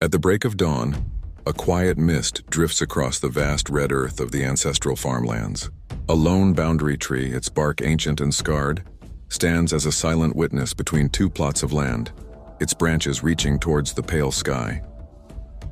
At the break of dawn, a quiet mist drifts across the vast red earth of the ancestral farmlands. A lone boundary tree, its bark ancient and scarred, stands as a silent witness between two plots of land, its branches reaching towards the pale sky.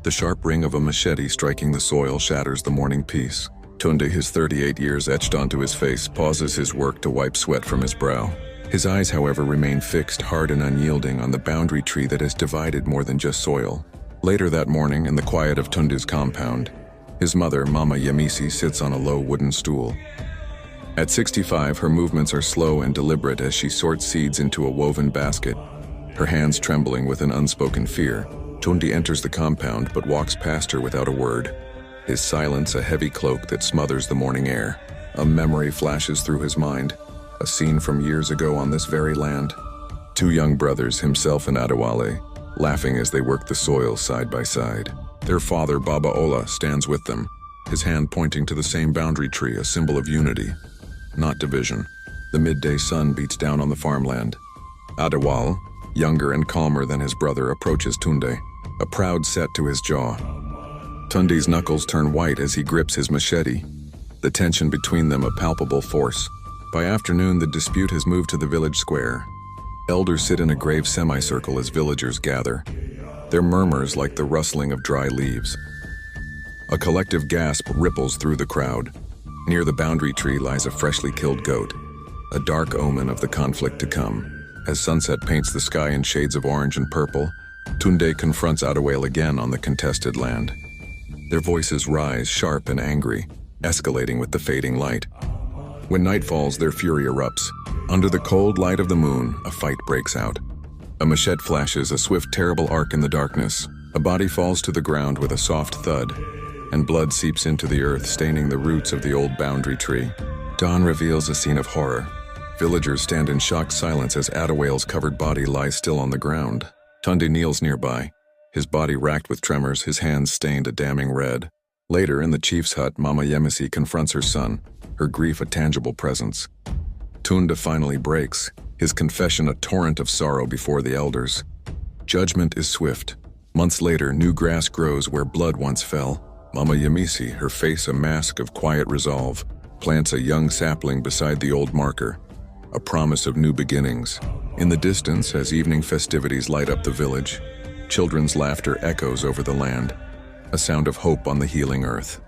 The sharp ring of a machete striking the soil shatters the morning peace. Tunde, his 38 years etched onto his face, pauses his work to wipe sweat from his brow. His eyes, however, remain fixed, hard and unyielding, on the boundary tree that has divided more than just soil. Later that morning, in the quiet of Tunde's compound, his mother, Mama Yemisi, sits on a low wooden stool. At 65, her movements are slow and deliberate as she sorts seeds into a woven basket, her hands trembling with an unspoken fear. Tunde enters the compound but walks past her without a word, his silence a heavy cloak that smothers the morning air. A memory flashes through his mind, a scene from years ago on this very land. Two young brothers, himself and Adewale, laughing as they work the soil side by side. Their father, Baba Ola, stands with them, his hand pointing to the same boundary tree, a symbol of unity, not division. The midday sun beats down on the farmland. Adewale, younger and calmer than his brother, approaches Tunde, a proud set to his jaw. Tunde's knuckles turn white as he grips his machete, the tension between them a palpable force. By afternoon, the dispute has moved to the village square. Elders sit in a grave semicircle as villagers gather, their murmurs like the rustling of dry leaves. A collective gasp ripples through the crowd. Near the boundary tree lies a freshly killed goat, a dark omen of the conflict to come. As sunset paints the sky in shades of orange and purple, Tunde confronts Adewale again on the contested land. Their voices rise, sharp and angry, escalating with the fading light. When night falls, their fury erupts. Under the cold light of the moon, a fight breaks out. A machete flashes, a swift, terrible arc in the darkness. A body falls to the ground with a soft thud, and blood seeps into the earth, staining the roots of the old boundary tree. Dawn reveals a scene of horror. Villagers stand in shocked silence as Adewale's covered body lies still on the ground. Tunde kneels nearby, his body racked with tremors, his hands stained a damning red. Later, in the chief's hut, Mama Yemisi confronts her son, her grief a tangible presence. Tunde finally breaks, his confession a torrent of sorrow before the elders. Judgment is swift. Months later, new grass grows where blood once fell. Mama Yemisi, her face a mask of quiet resolve, plants a young sapling beside the old marker, a promise of new beginnings. In the distance, as evening festivities light up the village, children's laughter echoes over the land, a sound of hope on the healing earth.